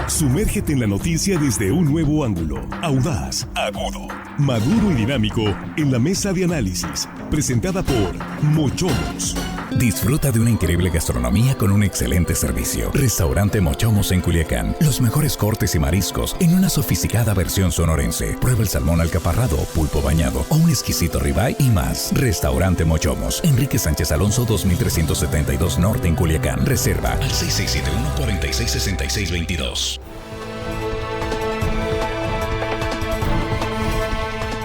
Sumérgete en la noticia desde un nuevo ángulo, audaz, agudo, maduro y dinámico en la mesa de análisis, presentada por Mochomos. Disfruta de una increíble gastronomía con un excelente servicio. Restaurante Mochomos en Culiacán. Los mejores cortes y mariscos en una sofisticada versión sonorense. Prueba el salmón alcaparrado, pulpo bañado o un exquisito ribeye y más. Restaurante Mochomos. Enrique Sánchez Alonso 2372 Norte en Culiacán. Reserva al 6671-466622.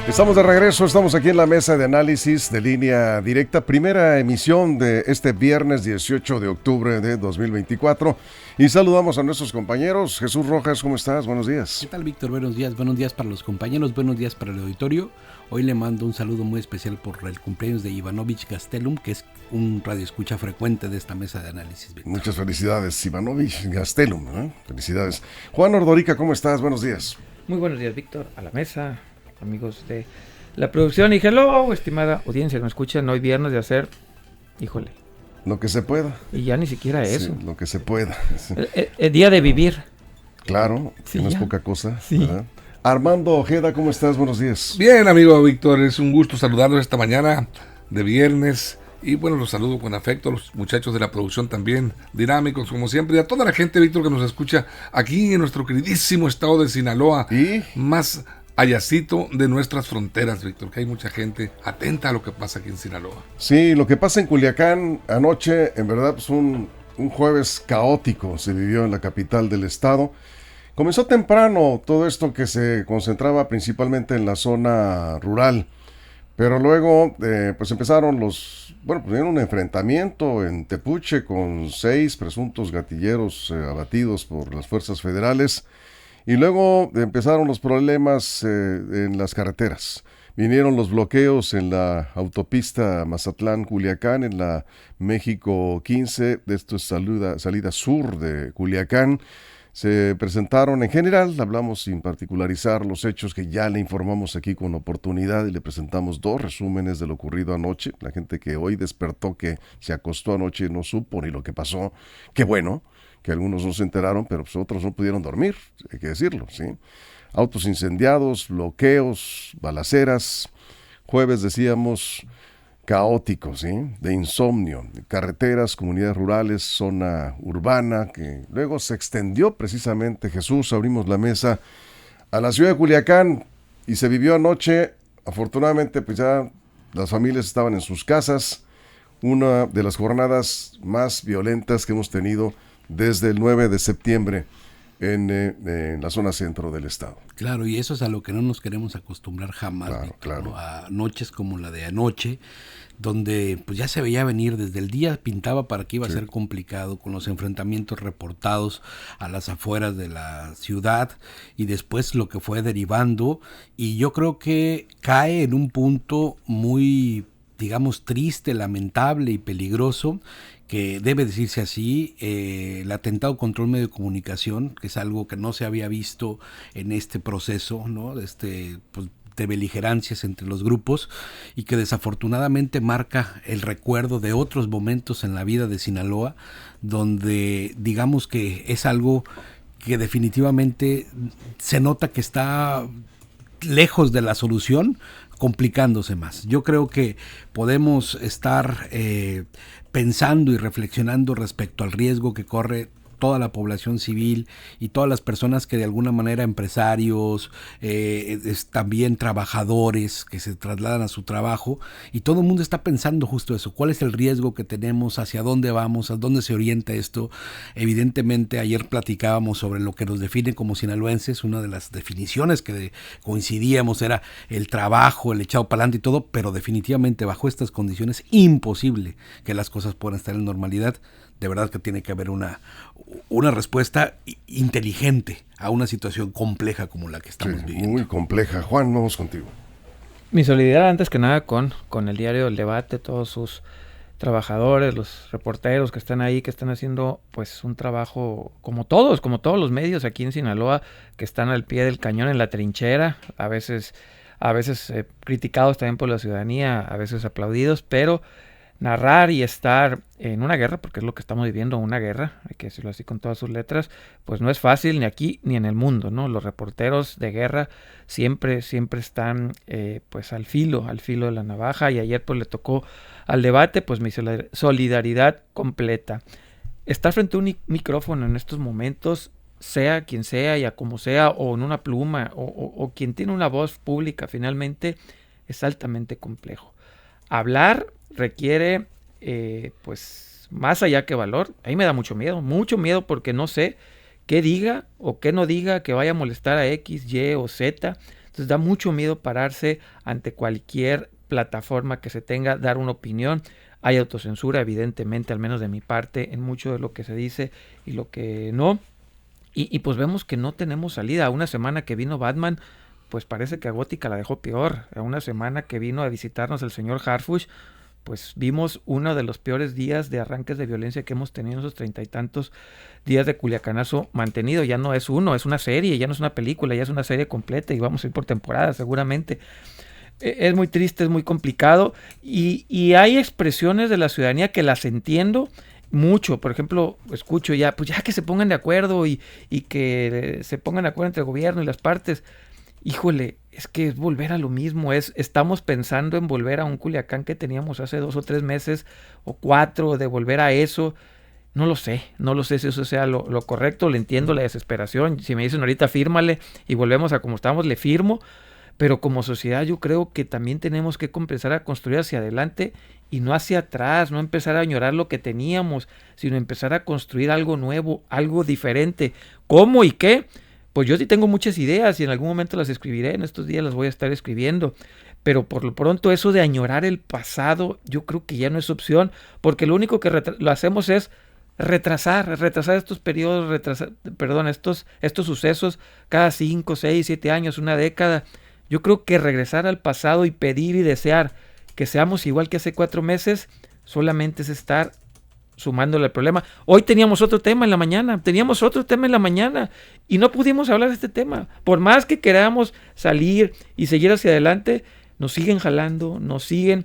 Estamos de regreso, estamos aquí en la mesa de análisis de Línea Directa, primera emisión de este viernes 18 de octubre de 2024 y saludamos a nuestros compañeros. Jesús Rojas, ¿cómo estás? Buenos días. ¿Qué tal, Víctor? Buenos días para los compañeros, buenos días para el auditorio. Hoy le mando un saludo muy especial por el cumpleaños de Ivanovich Gastelum, que es un radioescucha frecuente de esta mesa de análisis, Víctor. Muchas felicidades, Ivanovich Gastelum, ¿eh? Felicidades. Juan Ordorica, ¿cómo estás? Buenos días. Muy buenos días, Víctor, a la mesa, amigos de la producción y hello, estimada audiencia que me escuchan hoy viernes de hacer, híjole. Lo que se pueda. Y ya ni siquiera eso. Sí, lo que se pueda. Sí. El día de vivir. Claro, sí, que no ya. es poca cosa. Sí. ¿Verdad? Armando Ojeda, ¿cómo estás? Buenos días. Bien, amigo Víctor, es un gusto saludarlos esta mañana de viernes. Y bueno, los saludo con afecto, los muchachos de la producción también, dinámicos como siempre, y a toda la gente, Víctor, que nos escucha aquí en nuestro queridísimo estado de Sinaloa, ¿Y? más allácito de nuestras fronteras, Víctor, que hay mucha gente atenta a lo que pasa aquí en Sinaloa. Sí, lo que pasa en Culiacán anoche, en verdad, pues un jueves caótico se vivió en la capital del estado. Comenzó temprano todo esto que se concentraba principalmente en la zona rural, pero luego pues empezaron pues un enfrentamiento en Tepuche con 6 presuntos gatilleros abatidos por las fuerzas federales. Y luego empezaron los problemas en las carreteras. Vinieron los bloqueos en la autopista Mazatlán-Culiacán, en la México 15, de esto es salida sur de Culiacán. Se presentaron en general, hablamos sin particularizar los hechos que ya le informamos aquí con oportunidad y le presentamos 2 resúmenes de lo ocurrido anoche. La gente que hoy despertó, que se acostó anoche, no supo ni lo que pasó. Qué bueno que algunos no se enteraron, pero pues otros no pudieron dormir, hay que decirlo, ¿sí? Autos incendiados, bloqueos, balaceras, jueves decíamos caóticos, ¿sí? De insomnio, carreteras, comunidades rurales, zona urbana, que luego se extendió precisamente, Jesús, abrimos la mesa, a la ciudad de Culiacán y se vivió anoche, afortunadamente pues ya las familias estaban en sus casas, una de las jornadas más violentas que hemos tenido desde el 9 de septiembre en la zona centro del estado. Claro, y eso es a lo que no nos queremos acostumbrar jamás, Claro, Víctor, claro. ¿no? A noches como la de anoche, donde pues ya se veía venir desde el día, pintaba para que iba a ser complicado, con los enfrentamientos reportados a las afueras de la ciudad y después lo que fue derivando, y yo creo que cae en un punto muy, digamos, triste, lamentable y peligroso, que debe decirse así, el atentado contra un medio de comunicación, que es algo que no se había visto en este proceso, ¿no? De beligerancias entre los grupos, y que desafortunadamente marca el recuerdo de otros momentos en la vida de Sinaloa, donde digamos que es algo que definitivamente se nota que está lejos de la solución, complicándose más. Yo creo que podemos estar pensando y reflexionando respecto al riesgo que corre toda la población civil y todas las personas que de alguna manera, empresarios, también trabajadores que se trasladan a su trabajo, y todo el mundo está pensando justo eso, cuál es el riesgo que tenemos, hacia dónde vamos, a dónde se orienta esto. Evidentemente ayer platicábamos sobre lo que nos define como sinaloenses, una de las definiciones que coincidíamos era el trabajo, el echado para adelante y todo, pero definitivamente bajo estas condiciones imposible que las cosas puedan estar en normalidad. De verdad que tiene que haber una respuesta inteligente a una situación compleja como la que estamos viviendo. Muy compleja. Juan, vamos contigo. Mi solidaridad antes que nada con el diario El Debate, todos sus trabajadores, los reporteros que están ahí, que están haciendo pues un trabajo como todos los medios aquí en Sinaloa, que están al pie del cañón en la trinchera, a veces criticados también por la ciudadanía, a veces aplaudidos, pero narrar y estar en una guerra, porque es lo que estamos viviendo, una guerra, hay que decirlo así con todas sus letras, pues no es fácil ni aquí ni en el mundo, ¿no? Los reporteros de guerra siempre están pues al filo de la navaja, y ayer pues le tocó al debate, pues mi solidaridad completa. Estar frente a un micrófono en estos momentos, sea quien sea y a como sea, o en una pluma, o quien tiene una voz pública finalmente, es altamente complejo. Hablar requiere, pues, más allá que valor. A mí me da mucho miedo porque no sé qué diga o qué no diga que vaya a molestar a X, Y o Z. Entonces da mucho miedo pararse ante cualquier plataforma que se tenga, dar una opinión. Hay autocensura, evidentemente, al menos de mi parte, en mucho de lo que se dice y lo que no. Y pues vemos que no tenemos salida. Una semana que vino Batman, pues parece que a Gótica la dejó peor. A una semana que vino a visitarnos el señor Harfuch, pues vimos uno de los peores días de arranques de violencia que hemos tenido en esos 30 y tantos días de culiacanazo mantenido. Ya no es uno, es una serie, ya no es una película, ya es una serie completa y vamos a ir por temporada seguramente. Es muy triste, es muy complicado y hay expresiones de la ciudadanía que las entiendo mucho. Por ejemplo, escucho ya, pues ya que se pongan de acuerdo y que se pongan de acuerdo entre el gobierno y las partes. Híjole, es que es volver a lo mismo, estamos pensando en volver a un Culiacán que teníamos hace 2 o 3 meses o 4, de volver a eso. No lo sé si eso sea lo correcto, le entiendo la desesperación. Si me dicen ahorita fírmale y volvemos a como estábamos, le firmo, pero como sociedad yo creo que también tenemos que empezar a construir hacia adelante y no hacia atrás, no empezar a añorar lo que teníamos, sino empezar a construir algo nuevo, algo diferente. ¿Cómo y qué? Pues yo sí tengo muchas ideas y en algún momento las escribiré, en estos días las voy a estar escribiendo, pero por lo pronto eso de añorar el pasado yo creo que ya no es opción, porque lo único que lo hacemos es retrasar estos periodos, estos sucesos cada 5, 6, 7 años, una década. Yo creo que regresar al pasado y pedir y desear que seamos igual que hace 4 meses solamente es estar sumándole al problema. Hoy teníamos otro tema en la mañana y no pudimos hablar de este tema. Por más que queramos salir y seguir hacia adelante, nos siguen jalando, nos siguen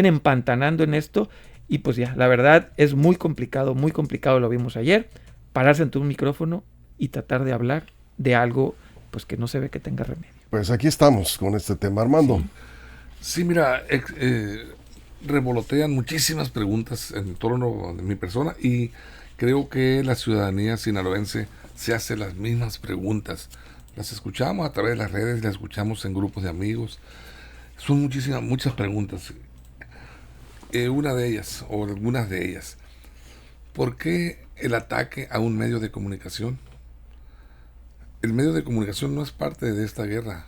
empantanando en esto y pues ya, la verdad es muy complicado, lo vimos ayer, pararse ante un micrófono y tratar de hablar de algo pues que no se ve que tenga remedio. Pues aquí estamos con este tema, Armando. Sí, mira, revolotean muchísimas preguntas en torno de mi persona y creo que la ciudadanía sinaloense se hace las mismas preguntas. Las escuchamos a través de las redes, las escuchamos en grupos de amigos. Son muchas preguntas. Una de ellas, o algunas de ellas, ¿por qué el ataque a un medio de comunicación? El medio de comunicación no es parte de esta guerra.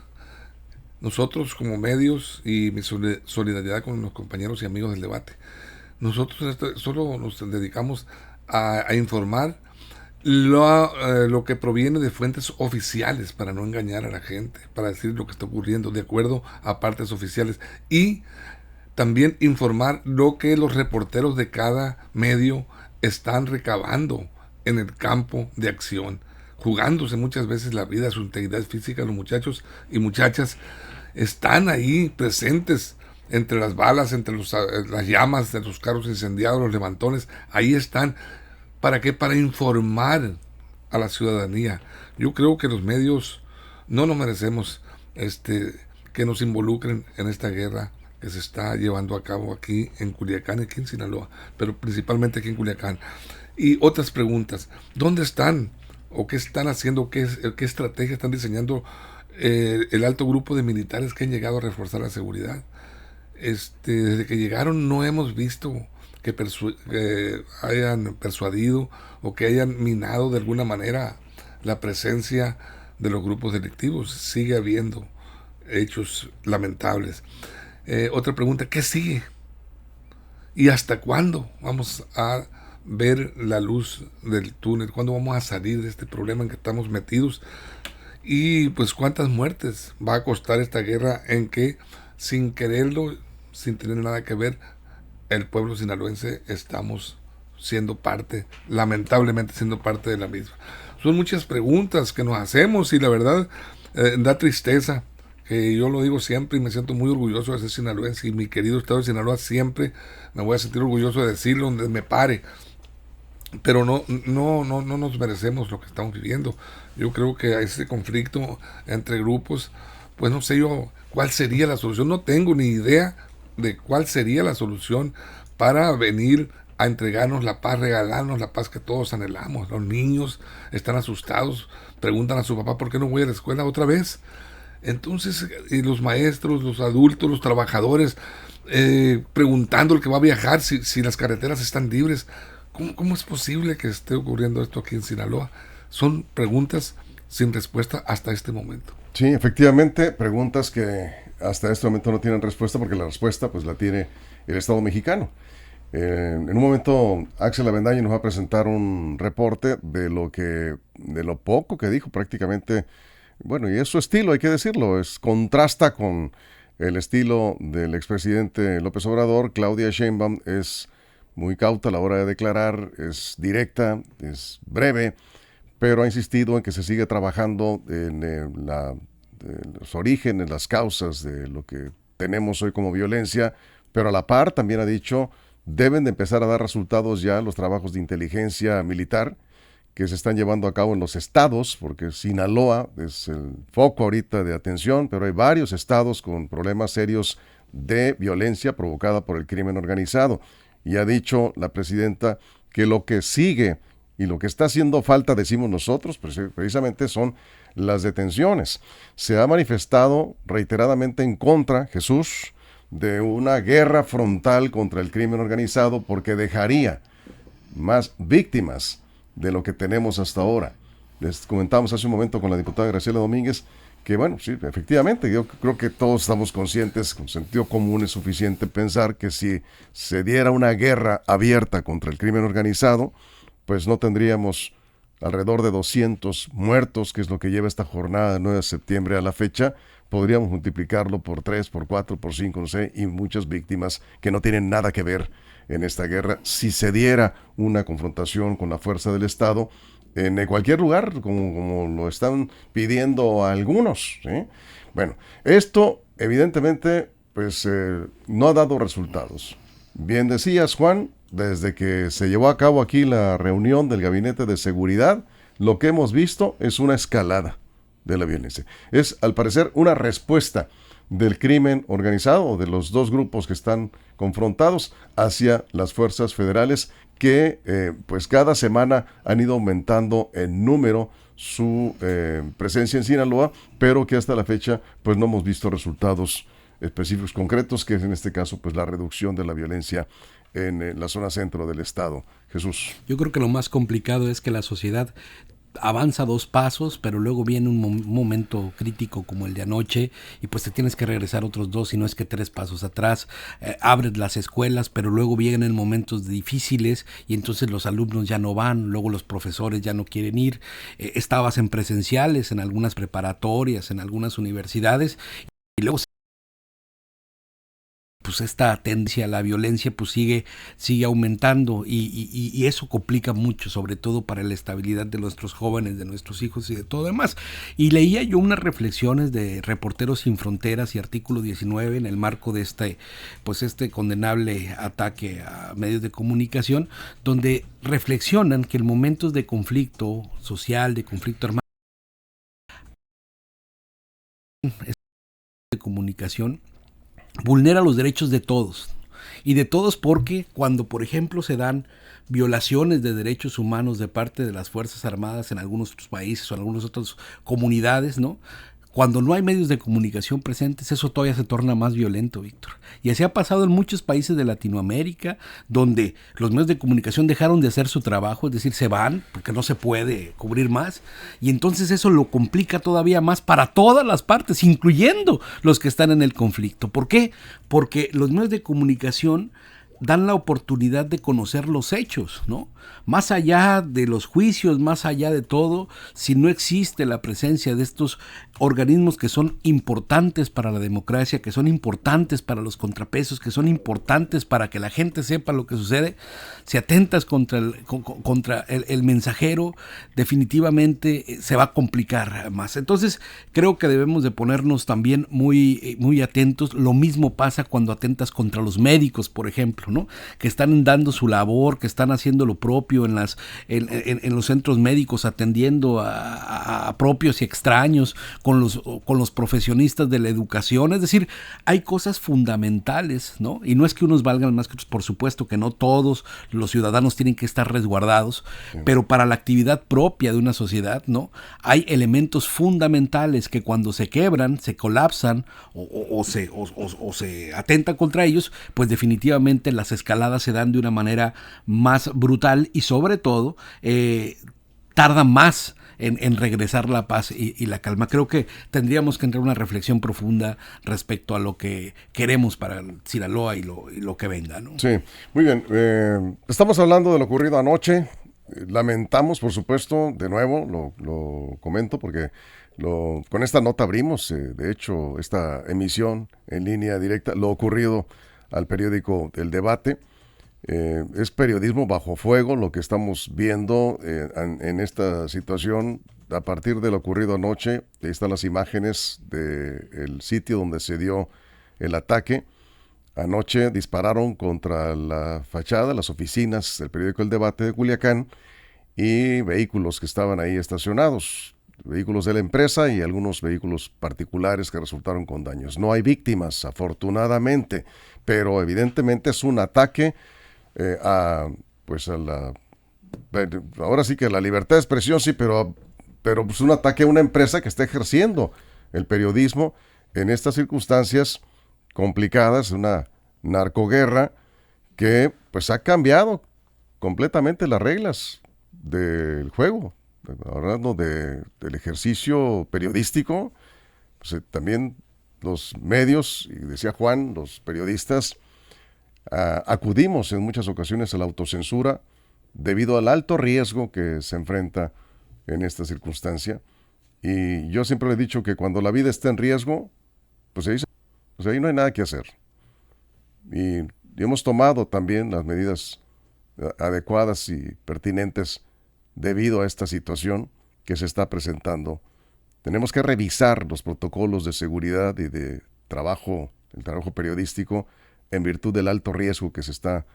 Nosotros como medios, y mi solidaridad con los compañeros y amigos del debate, nosotros solo nos dedicamos a informar lo que proviene de fuentes oficiales para no engañar a la gente, para decir lo que está ocurriendo de acuerdo a partes oficiales y también informar lo que los reporteros de cada medio están recabando en el campo de acción, jugándose muchas veces la vida, su integridad física. Los muchachos y muchachas están ahí presentes entre las balas, entre las llamas de los carros incendiados, los levantones. Ahí están. ¿Para qué? Para informar a la ciudadanía. Yo creo que los medios no nos merecemos que nos involucren en esta guerra que se está llevando a cabo aquí en Culiacán y aquí en Sinaloa, pero principalmente aquí en Culiacán. Y otras preguntas, ¿dónde están? ¿O qué están haciendo? ¿Qué estrategia están diseñando el alto grupo de militares que han llegado a reforzar la seguridad? Desde que llegaron no hemos visto que hayan persuadido o que hayan minado de alguna manera la presencia de los grupos delictivos. Sigue habiendo hechos lamentables. Otra pregunta, ¿qué sigue? ¿Y hasta cuándo vamos a ver la luz del túnel? ¿Cuándo vamos a salir de este problema en que estamos metidos? Y pues cuántas muertes va a costar esta guerra en que sin quererlo, sin tener nada que ver, el pueblo sinaloense estamos siendo parte, lamentablemente siendo parte de la misma. Son muchas preguntas que nos hacemos y la verdad da tristeza que yo lo digo siempre y me siento muy orgulloso de ser sinaloense, y mi querido estado de Sinaloa siempre me voy a sentir orgulloso de decirlo donde me pare. Pero no nos merecemos lo que estamos viviendo. Yo creo que a ese conflicto entre grupos, pues no sé yo cuál sería la solución. No tengo ni idea de cuál sería la solución para venir a entregarnos la paz, regalarnos la paz que todos anhelamos. Los niños están asustados, preguntan a su papá ¿por qué no voy a la escuela otra vez? Entonces, y los maestros, los adultos, los trabajadores, preguntando el que va a viajar si las carreteras están libres. ¿Cómo es posible que esté ocurriendo esto aquí en Sinaloa? Son preguntas sin respuesta hasta este momento. Sí, efectivamente, preguntas que hasta este momento no tienen respuesta, porque la respuesta pues la tiene el Estado mexicano. En un momento Axel Avendaño nos va a presentar un reporte de lo poco que dijo prácticamente. Bueno, y es su estilo, hay que decirlo, contrasta con el estilo del expresidente López Obrador. Claudia Sheinbaum es muy cauta a la hora de declarar, es directa, es breve, pero ha insistido en que se sigue trabajando en los orígenes, las causas de lo que tenemos hoy como violencia, pero a la par también ha dicho deben de empezar a dar resultados ya los trabajos de inteligencia militar que se están llevando a cabo en los estados, porque Sinaloa es el foco ahorita de atención, pero hay varios estados con problemas serios de violencia provocada por el crimen organizado. Y ha dicho la presidenta que lo que sigue y lo que está haciendo falta, decimos nosotros, precisamente son las detenciones. Se ha manifestado reiteradamente en contra, Jesús, de una guerra frontal contra el crimen organizado, porque dejaría más víctimas de lo que tenemos hasta ahora. Les comentamos hace un momento con la diputada Graciela Domínguez que bueno, sí, efectivamente, yo creo que todos estamos conscientes, con sentido común es suficiente pensar que si se diera una guerra abierta contra el crimen organizado, pues no tendríamos alrededor de 200 muertos, que es lo que lleva esta jornada del 9 de septiembre a la fecha. Podríamos multiplicarlo por 3, por 4, por 5, no sé, y muchas víctimas que no tienen nada que ver en esta guerra. Si se diera una confrontación con la fuerza del Estado, en cualquier lugar, como lo están pidiendo algunos, ¿sí? Bueno, esto evidentemente pues no ha dado resultados. Bien decías, Juan, desde que se llevó a cabo aquí la reunión del Gabinete de Seguridad, lo que hemos visto es una escalada de la violencia. Es, al parecer, una respuesta del crimen organizado o de los dos grupos que están confrontados hacia las fuerzas federales que pues cada semana han ido aumentando en número su presencia en Sinaloa, pero que hasta la fecha pues no hemos visto resultados específicos concretos, que es en este caso pues la reducción de la violencia en la zona centro del estado. Jesús. Yo creo que lo más complicado es que la sociedad avanza 2 pasos, pero luego viene un momento crítico como el de anoche y pues te tienes que regresar otros 2, si no es que 3 pasos atrás. Abres las escuelas, pero luego vienen momentos difíciles y entonces los alumnos ya no van, luego los profesores ya no quieren ir. Estabas en presenciales, en algunas preparatorias, en algunas universidades, y luego pues esta tendencia a la violencia pues sigue aumentando y eso complica mucho, sobre todo para la estabilidad de nuestros jóvenes, de nuestros hijos y de todo demás. Y leía yo unas reflexiones de Reporteros Sin Fronteras y Artículo 19 en el marco de este condenable ataque a medios de comunicación, donde reflexionan que en momentos de conflicto social, de conflicto armado, de comunicación vulnera los derechos de todos, y de todos porque cuando, por ejemplo, se dan violaciones de derechos humanos de parte de las Fuerzas Armadas en algunos otros países o en algunas otras comunidades, ¿no? Cuando no hay medios de comunicación presentes, eso todavía se torna más violento, Víctor. Y así ha pasado en muchos países de Latinoamérica, donde los medios de comunicación dejaron de hacer su trabajo, es decir, se van porque no se puede cubrir más. Y entonces eso lo complica todavía más para todas las partes, incluyendo los que están en el conflicto. ¿Por qué? Porque los medios de comunicación dan la oportunidad de conocer los hechos, ¿no? Más allá de los juicios, más allá de todo, si no existe la presencia de estos organismos que son importantes para la democracia, que son importantes para los contrapesos, que son importantes para que la gente sepa lo que sucede, si atentas contra el mensajero, definitivamente se va a complicar más. Entonces, creo que debemos de ponernos también muy atentos. Lo mismo pasa cuando atentas contra los médicos, por ejemplo, ¿no? Que están dando su labor, que están haciendo lo propio en los centros médicos, atendiendo a propios y extraños, con los profesionistas de la educación. Es decir, hay cosas fundamentales, ¿no? Y no es que unos valgan más que otros, por supuesto que no todos los ciudadanos tienen que estar resguardados, sí, pero para la actividad propia de una sociedad, ¿no? Hay elementos fundamentales que cuando se quebran, se colapsan o se atentan contra ellos, pues definitivamente las escaladas se dan de una manera más brutal y sobre todo tarda más en regresar la paz y la calma. Creo que tendríamos que entrar en una reflexión profunda respecto a lo que queremos para Sinaloa y lo que venga, ¿no? Sí, muy bien. Estamos hablando de lo ocurrido anoche. Lamentamos, por supuesto, de nuevo, lo comento porque con esta nota abrimos, de hecho, esta emisión en línea directa, lo ocurrido al periódico El Debate. Es periodismo bajo fuego lo que estamos viendo en esta situación a partir de lo ocurrido anoche. Ahí están las imágenes del sitio donde se dio el ataque. Anoche dispararon contra la fachada, las oficinas del periódico El Debate de Culiacán y vehículos que estaban ahí estacionados, vehículos de la empresa y algunos vehículos particulares que resultaron con daños. No hay víctimas, afortunadamente, pero evidentemente es un ataque ahora sí que la libertad de expresión sí, pero pues un ataque a una empresa que está ejerciendo el periodismo en estas circunstancias complicadas, una narcoguerra que pues ha cambiado completamente las reglas del juego. Hablando del ejercicio periodístico, pues, también los medios, y decía Juan, los periodistas, acudimos en muchas ocasiones a la autocensura debido al alto riesgo que se enfrenta en esta circunstancia. Y yo siempre le he dicho que cuando la vida está en riesgo, pues ahí no hay nada que hacer. Y hemos tomado también las medidas adecuadas y pertinentes debido a esta situación que se está presentando. Tenemos que revisar los protocolos de seguridad y de trabajo, el trabajo periodístico, en virtud del alto riesgo que se está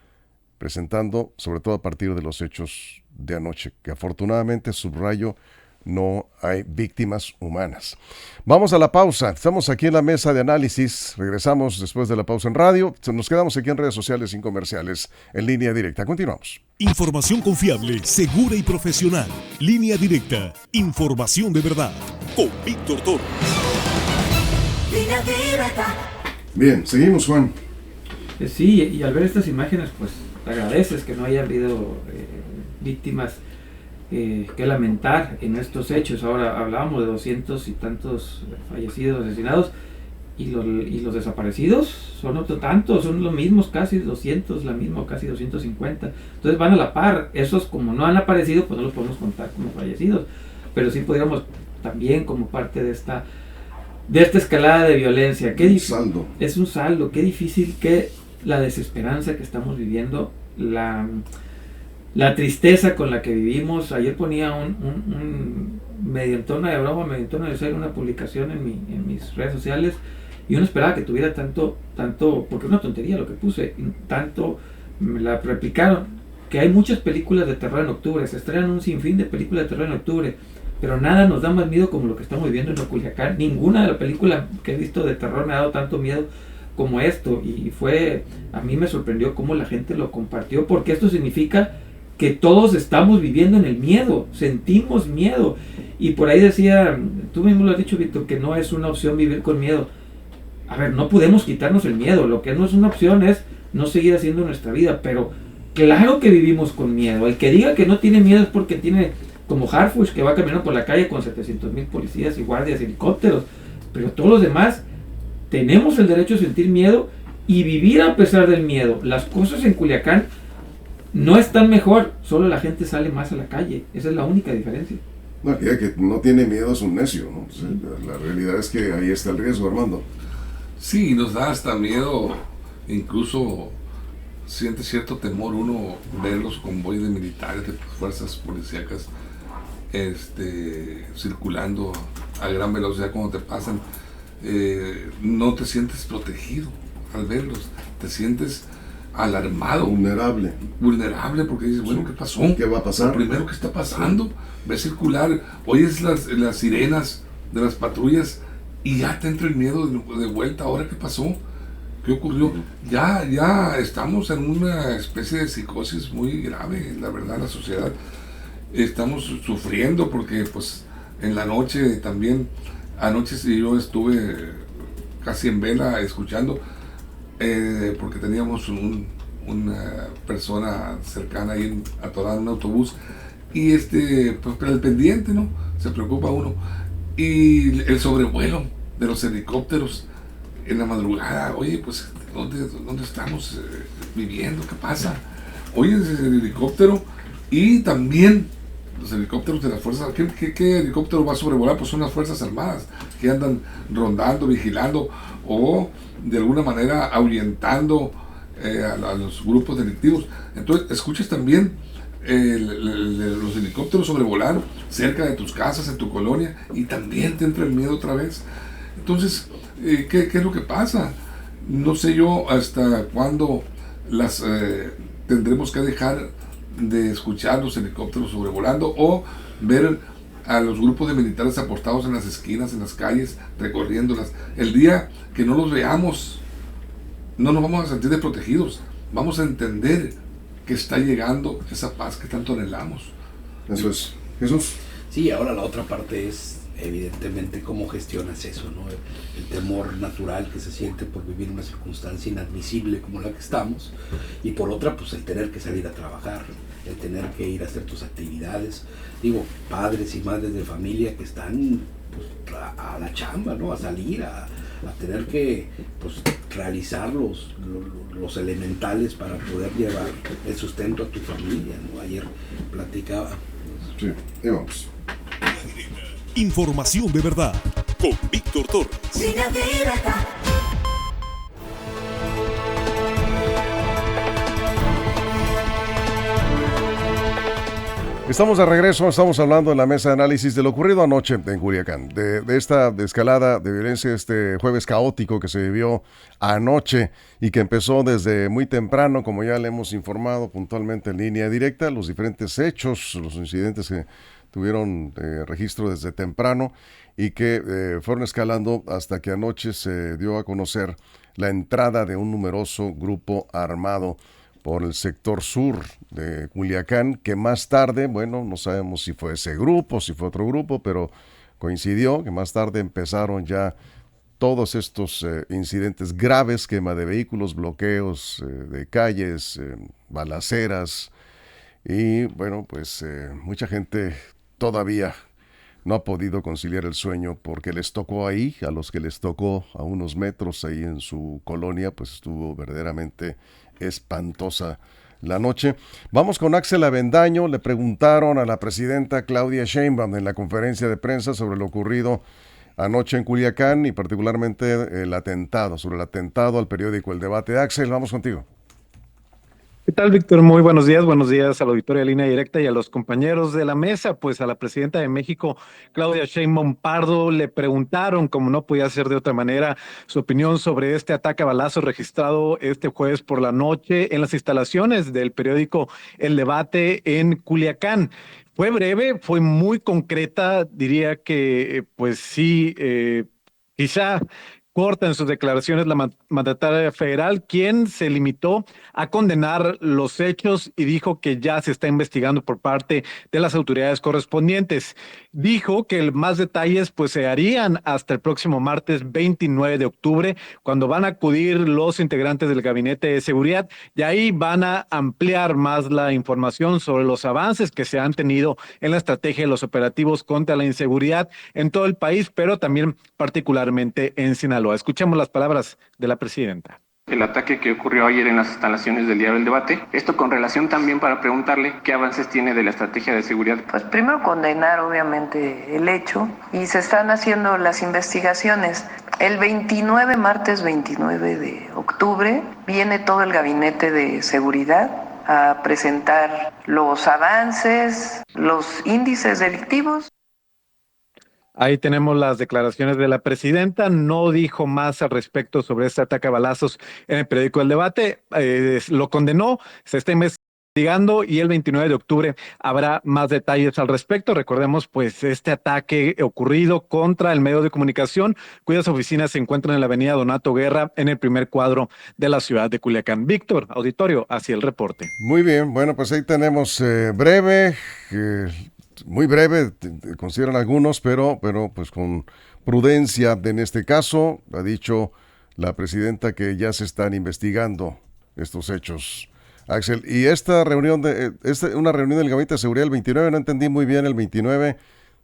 presentando, sobre todo a partir de los hechos de anoche, que afortunadamente, subrayo, no hay víctimas humanas. Vamos a la pausa. Estamos aquí en la mesa de análisis. Regresamos después de la pausa en radio. Nos quedamos aquí en redes sociales sin comerciales, en línea directa. Continuamos. Información confiable, segura y profesional. Línea directa. Información de verdad. Con Víctor Toro. Línea directa. Bien, seguimos, Juan. Sí, y al ver estas imágenes, pues agradeces que no haya habido víctimas que lamentar en estos hechos. Ahora hablábamos de 200 y tantos fallecidos, asesinados, y los desaparecidos son otro tanto, son los mismos, casi 200, la misma, casi 250. Entonces van a la par. Esos, como no han aparecido, pues no los podemos contar como fallecidos, pero sí podríamos también como parte de esta escalada de violencia. Es un saldo. Qué difícil que la desesperanza que estamos viviendo, la tristeza con la que vivimos. Ayer ponía un medio en tono de broma, medio en tono de serio, una publicación en mis redes sociales, y uno esperaba que tuviera tanto, porque es una tontería lo que puse, tanto me la replicaron, que hay muchas películas de terror en octubre, se estrenan un sinfín de películas de terror en octubre, pero nada nos da más miedo como lo que estamos viviendo en Culiacán. Ninguna de las películas que he visto de terror me ha dado tanto miedo como esto, y a mí me sorprendió cómo la gente lo compartió, porque esto significa que todos estamos viviendo en el miedo, sentimos miedo. Y por ahí decía, tú mismo lo has dicho, Víctor, que no es una opción vivir con miedo. A ver, no podemos quitarnos el miedo, lo que no es una opción es no seguir haciendo nuestra vida, pero claro que vivimos con miedo. El que diga que no tiene miedo es porque tiene, como Harfuch, que va caminando por la calle con 700,000 policías y guardias, helicópteros, pero todos los demás tenemos el derecho a sentir miedo, y vivir a pesar del miedo. Las cosas en Culiacán no están mejor, solo la gente sale más a la calle. Esa es la única diferencia. No, que no tiene miedo es un necio, ¿no? O sea, la realidad es que ahí está el riesgo, Armando. Sí, nos da hasta miedo, incluso siente cierto temor uno ver los convoyes de militares, de fuerzas policíacas, circulando a gran velocidad cuando te pasan. No te sientes protegido al verlos, te sientes alarmado, vulnerable porque dices, bueno, ¿qué pasó? ¿Qué va a pasar? Lo primero que está pasando, ves circular, oyes las sirenas de las patrullas y ya te entra el miedo de vuelta. ¿Ahora qué pasó? ¿Qué ocurrió? Ya estamos en una especie de psicosis muy grave, la verdad, la sociedad. Estamos sufriendo porque pues en la noche también, anoche yo estuve casi en vela escuchando, porque teníamos una persona cercana ahí atorada en un autobús y pues el pendiente, ¿no? Se preocupa uno. Y el sobrevuelo de los helicópteros en la madrugada, oye, pues, ¿dónde estamos viviendo? ¿Qué pasa? Oye, el helicóptero y también los helicópteros de las fuerzas. ¿Qué helicóptero va a sobrevolar? Pues son las Fuerzas Armadas que andan rondando, vigilando o de alguna manera ahuyentando a los grupos delictivos. Entonces, escuchas también los helicópteros sobrevolar cerca de tus casas, en tu colonia, y también te entra el miedo otra vez. Entonces, ¿qué es lo que pasa? No sé yo hasta cuándo tendremos que dejar de escuchar los helicópteros sobrevolando o ver a los grupos de militares apostados en las esquinas, en las calles, recorriéndolas. El día que no los veamos, no nos vamos a sentir desprotegidos. Vamos a entender que está llegando esa paz que tanto anhelamos. Eso es. Jesús. Sí, ahora la otra parte es evidentemente cómo gestionas eso, ¿no? El temor natural que se siente por vivir una circunstancia inadmisible como la que estamos, y por otra, pues el tener que salir a trabajar, el tener que ir a hacer tus actividades. Digo, padres y madres de familia que están pues, a la chamba, ¿no? A salir, a tener que pues, realizar los elementales para poder llevar el sustento a tu familia, ¿no? Ayer platicaba. Sí, y vamos. Información de verdad con Víctor Torres. Línea directa. Estamos de regreso, estamos hablando en la mesa de análisis de lo ocurrido anoche en Culiacán, de esta escalada de violencia, este jueves caótico que se vivió anoche y que empezó desde muy temprano, como ya le hemos informado puntualmente en línea directa, los diferentes hechos, los incidentes que tuvieron registro desde temprano y que fueron escalando hasta que anoche se dio a conocer la entrada de un numeroso grupo armado por el sector sur de Culiacán, que más tarde, bueno, no sabemos si fue ese grupo, si fue otro grupo, pero coincidió que más tarde empezaron ya todos estos incidentes graves, quema de vehículos, bloqueos de calles, balaceras, y bueno, pues mucha gente todavía no ha podido conciliar el sueño porque les tocó ahí, a los que les tocó a unos metros ahí en su colonia, pues estuvo verdaderamente espantosa la noche. Vamos con Axel Avendaño. Le preguntaron a la presidenta Claudia Sheinbaum en la conferencia de prensa sobre lo ocurrido anoche en Culiacán y particularmente sobre el atentado al periódico El Debate. Axel, vamos contigo. ¿Qué tal, Víctor? Muy buenos días a la auditoría de Línea Directa y a los compañeros de la mesa. Pues a la presidenta de México, Claudia Sheinbaum Pardo, le preguntaron, como no podía ser de otra manera, su opinión sobre este ataque a balazos registrado este jueves por la noche en las instalaciones del periódico El Debate en Culiacán. Fue breve, fue muy concreta, diría que pues sí, quizá corta en sus declaraciones la mandataria federal, quien se limitó a condenar los hechos y dijo que ya se está investigando por parte de las autoridades correspondientes. Dijo que más detalles pues se harían hasta el próximo martes 29 de octubre, cuando van a acudir los integrantes del Gabinete de Seguridad, y ahí van a ampliar más la información sobre los avances que se han tenido en la estrategia de los operativos contra la inseguridad en todo el país, pero también particularmente en Sinaloa. Escuchemos las palabras de la presidenta. el ataque que ocurrió ayer en las instalaciones del diario El Debate. Esto con relación también para preguntarle qué avances tiene de la estrategia de seguridad. Pues primero condenar obviamente el hecho y se están haciendo las investigaciones. El martes 29 de octubre, viene todo el gabinete de seguridad a presentar los avances, los índices delictivos. Ahí tenemos las declaraciones de la presidenta. No dijo más al respecto sobre este ataque a balazos en el periódico El Debate. Lo condenó, se está investigando y el 29 de octubre habrá más detalles al respecto. Recordemos pues este ataque ocurrido contra el medio de comunicación cuyas oficinas se encuentran en la avenida Donato Guerra en el primer cuadro de la ciudad de Culiacán. Víctor, auditorio, hacia el reporte. Muy bien, bueno, pues ahí tenemos breve, muy breve, consideran algunos, pero pues con prudencia en este caso. Ha dicho la presidenta que ya se están investigando estos hechos. Axel, y esta reunión una reunión del Gabinete de Seguridad el 29, no entendí muy bien, el 29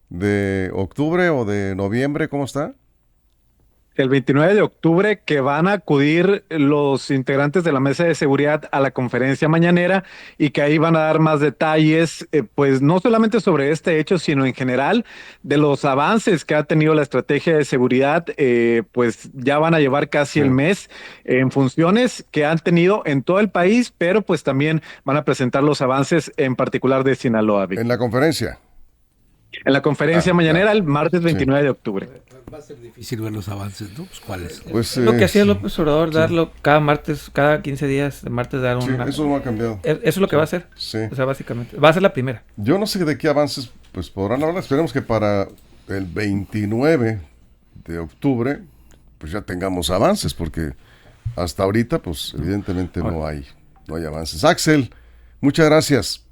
de octubre o de noviembre, ¿cómo está? El 29 de octubre, que van a acudir los integrantes de la mesa de seguridad a la conferencia mañanera y que ahí van a dar más detalles, pues no solamente sobre este hecho, sino en general de los avances que ha tenido la estrategia de seguridad, pues ya van a llevar casi el mes en funciones que han tenido en todo el país, pero pues también van a presentar los avances en particular de Sinaloa. En la conferencia. En la conferencia mañanera, el martes 29 de octubre. Va a ser difícil ver los avances, ¿no? Pues, ¿cuáles? Pues, lo que hacía López Obrador, darlo cada martes, cada 15 días, de martes dar sí, una... eso no ha cambiado. Eso es lo que va a hacer. Sí. O sea, básicamente. Va a ser la primera. Yo no sé de qué avances pues podrán hablar. Esperemos que para el 29 de octubre pues ya tengamos avances, porque hasta ahorita pues evidentemente no hay avances. Axel, muchas gracias.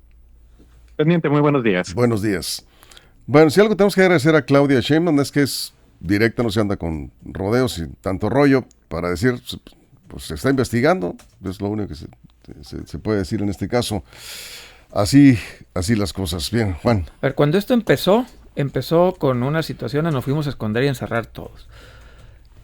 Pendiente, muy buenos días. Buenos días. Bueno, si algo tenemos que agradecer a Claudia Sheinbaum es que es directa, no se anda con rodeos y tanto rollo para decir, pues se está investigando, es lo único que se puede decir en este caso. Así las cosas. Bien, Juan. A ver, cuando esto empezó con una situación, nos fuimos a esconder y encerrar todos.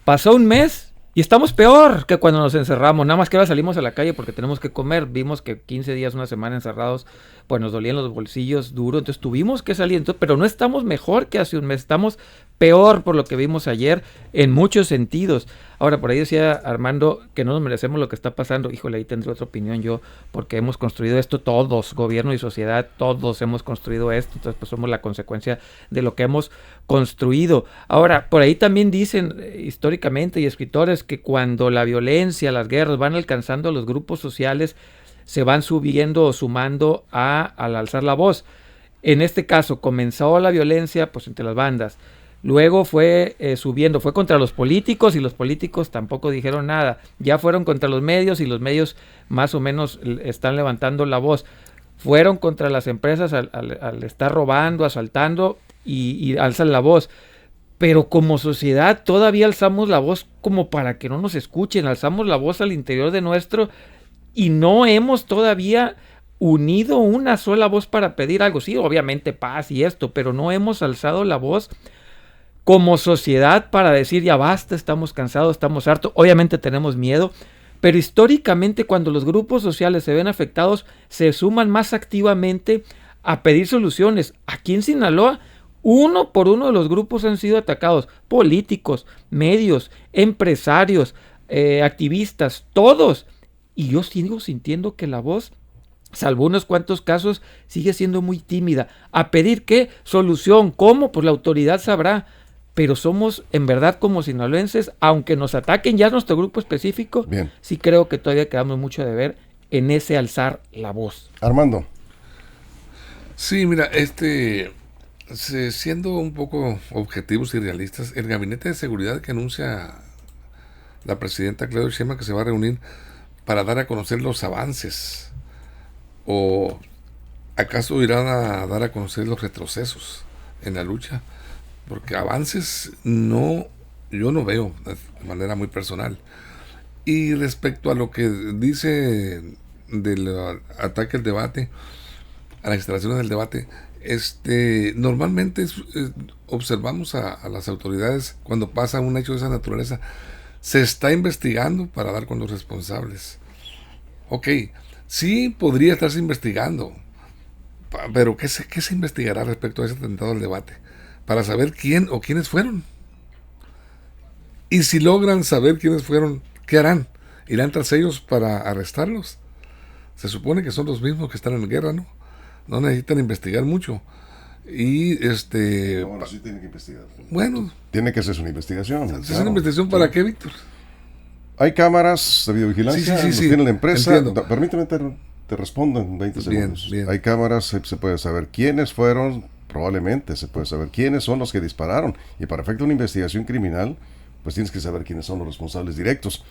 Pasó un mes y estamos peor que cuando nos encerramos, nada más que ahora salimos a la calle porque tenemos que comer. Vimos que 15 días, una semana encerrados, pues nos dolían los bolsillos duro, entonces tuvimos que salir, pero no estamos mejor que hace un mes, estamos peor por lo que vimos ayer en muchos sentidos. Ahora, por ahí decía Armando que no nos merecemos lo que está pasando. Híjole, ahí tendré otra opinión yo, porque hemos construido esto todos, gobierno y sociedad, todos hemos construido esto, entonces pues somos la consecuencia de lo que hemos construido. Ahora, por ahí también dicen históricamente y escritores que cuando la violencia, las guerras van alcanzando a los grupos sociales, se van subiendo o sumando al alzar la voz. En este caso, comenzó la violencia pues entre las bandas. Luego fue subiendo, fue contra los políticos y los políticos tampoco dijeron nada. Ya fueron contra los medios y los medios más o menos están levantando la voz. Fueron contra las empresas al estar robando, asaltando y alzan la voz. Pero como sociedad todavía alzamos la voz como para que no nos escuchen. Alzamos la voz al interior de nuestro y no hemos todavía unido una sola voz para pedir algo. Sí, obviamente paz y esto, pero no hemos alzado la voz como sociedad para decir ya basta, estamos cansados, estamos hartos. Obviamente tenemos miedo, pero históricamente cuando los grupos sociales se ven afectados, se suman más activamente a pedir soluciones. Aquí en Sinaloa, uno por uno de los grupos han sido atacados, políticos, medios, empresarios, activistas, todos. Y yo sigo sintiendo que la voz, salvo unos cuantos casos, sigue siendo muy tímida. ¿A pedir qué? Solución. ¿Cómo? Pues la autoridad sabrá. Pero somos, en verdad, como sinaloenses, aunque nos ataquen ya nuestro grupo específico, bien, sí creo que todavía quedamos mucho de ver en ese alzar la voz. Armando. Sí, mira, siendo un poco objetivos y realistas, el gabinete de seguridad que anuncia la presidenta Claudia Sheinbaum que se va a reunir para dar a conocer los avances, o acaso irán a dar a conocer los retrocesos en la lucha, porque avances yo no veo de manera muy personal. Y respecto a lo que dice del ataque al debate, a las instalaciones del debate, normalmente observamos a las autoridades cuando pasa un hecho de esa naturaleza, Se está investigando para dar con los responsables. Ok, sí podría estarse investigando, pero ¿qué se investigará respecto a ese atentado al debate? Para saber quién o quiénes fueron. Y si logran saber quiénes fueron, ¿qué harán? ¿Irán tras ellos para arrestarlos? Se supone que son los mismos que están en guerra, ¿no? No necesitan investigar mucho. Y bueno, sí tiene que investigar. Bueno. Tiene que hacerse una investigación. ¿Se hace una investigación para qué, Víctor? Hay cámaras de videovigilancia, sí. tiene la empresa. Entiendo. Permíteme, te respondo en 20 segundos. Bien. Hay cámaras, se puede saber quiénes fueron, probablemente se puede saber quiénes son los que dispararon. Y para efecto de una investigación criminal, pues tienes que saber quiénes son los responsables directos.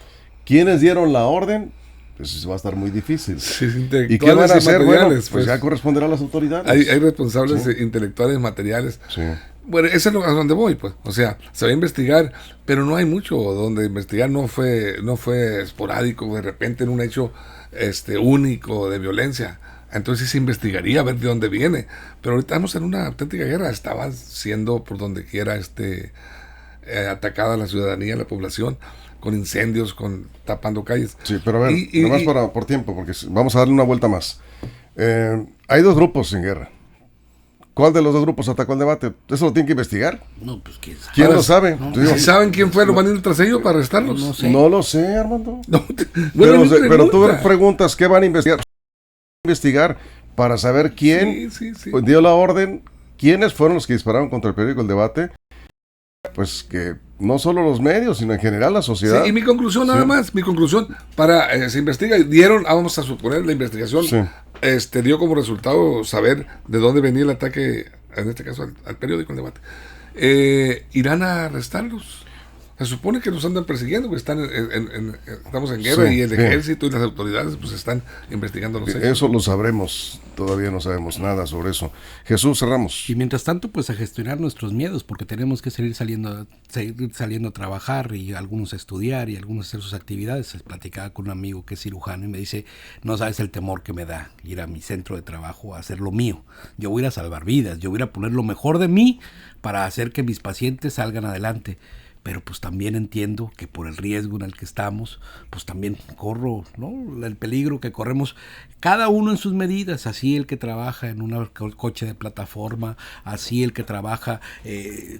¿Quiénes dieron la orden? Pues va a estar muy difícil. Sí, ¿Y qué van a hacer? Bueno, pues ya corresponderá a las autoridades. Hay responsables intelectuales, materiales. Sí. Bueno, eso es a donde voy, pues. O sea, se va a investigar, pero no hay mucho donde investigar. No fue esporádico, de repente en un hecho único de violencia. Entonces se investigaría a ver de dónde viene. Pero ahorita estamos en una auténtica guerra. Estaba siendo por donde quiera atacada la ciudadanía, la población, con incendios, tapando calles. Sí, pero a ver, nomás por tiempo, porque vamos a darle una vuelta más. Hay dos grupos en guerra. ¿Cuál de los dos grupos atacó el debate? ¿Eso lo tiene que investigar? No, pues quién sabe. ¿Quién lo sabe? ¿Si saben quién fue? ¿Lo van a ir tras ellos para arrestarlos? No sé. No lo sé, Armando. No, pero tú preguntas, ¿qué van a investigar? Investigar para saber quién dio la orden, quiénes fueron los que dispararon contra el periódico El Debate. Pues que no solo los medios, sino en general la sociedad. Sí, y mi conclusión nada más, se investiga, vamos a suponer, la investigación dio como resultado saber de dónde venía el ataque, en este caso al periódico El Debate. ¿Irán a arrestarlos? Se supone que nos andan persiguiendo, porque estamos en guerra y el ejército y las autoridades pues están investigando los hechos. Eso lo sabremos, todavía no sabemos nada sobre eso. Jesús, cerramos. Y mientras tanto, pues a gestionar nuestros miedos, porque tenemos que seguir saliendo a trabajar y algunos a estudiar y algunos a hacer sus actividades. Platicaba con un amigo que es cirujano y me dice, no sabes el temor que me da ir a mi centro de trabajo a hacer lo mío. Yo voy a ir a salvar vidas, yo voy a ir a poner lo mejor de mí para hacer que mis pacientes salgan adelante. Pero pues también entiendo que por el riesgo en el que estamos, pues también corro, ¿no?, el peligro que corremos, cada uno en sus medidas, así el que trabaja en un coche de plataforma, así el que trabaja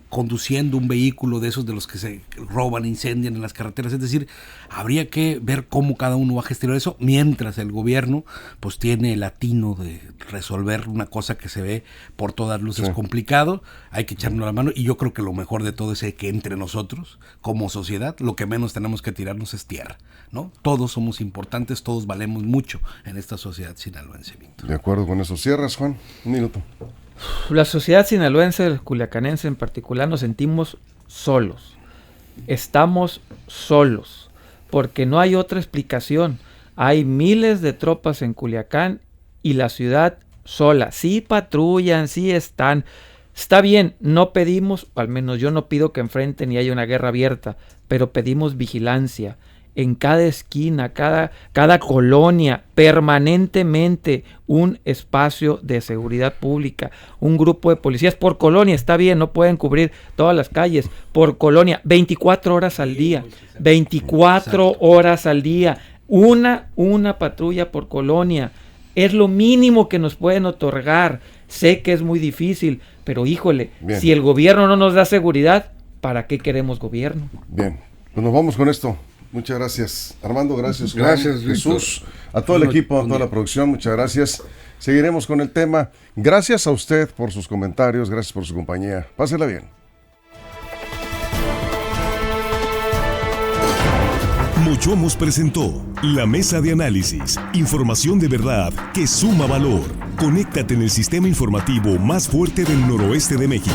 conduciendo un vehículo de esos de los que se roban, incendian en las carreteras. Es decir, habría que ver cómo cada uno va a gestionar eso, mientras el gobierno pues tiene el atino de resolver una cosa que se ve por todas luces complicado. Hay que echarnos la mano, y yo creo que lo mejor de todo es que entre nosotros como sociedad, lo que menos tenemos que tirarnos es tierra, ¿no? Todos somos importantes, todos valemos mucho en esta sociedad sinaloense, Víctor. De acuerdo con eso. Cierras, Juan, un minuto. La sociedad sinaloense, culiacanense en particular, nos sentimos solos. Estamos solos, porque no hay otra explicación. Hay miles de tropas en Culiacán y la ciudad sola. Sí patrullan, sí están. Está bien, no pedimos, al menos yo no pido que enfrenten y haya una guerra abierta, pero pedimos vigilancia en cada esquina, cada colonia, permanentemente un espacio de seguridad pública, un grupo de policías por colonia. Está bien, no pueden cubrir todas las calles, por colonia, 24 horas al día, 24 horas al día, una patrulla por colonia. Es lo mínimo que nos pueden otorgar. Sé que es muy difícil, pero híjole, si el gobierno no nos da seguridad, ¿para qué queremos gobierno? Bien, pues nos vamos con esto. Muchas gracias, Armando, gracias, Juan, gracias, Jesús, a todo el equipo, a toda la producción, muchas gracias. Seguiremos con el tema. Gracias a usted por sus comentarios, gracias por su compañía. Pásela bien. Mochomos presentó La Mesa de Análisis. Información de verdad que suma valor. Conéctate en el sistema informativo más fuerte del noroeste de México.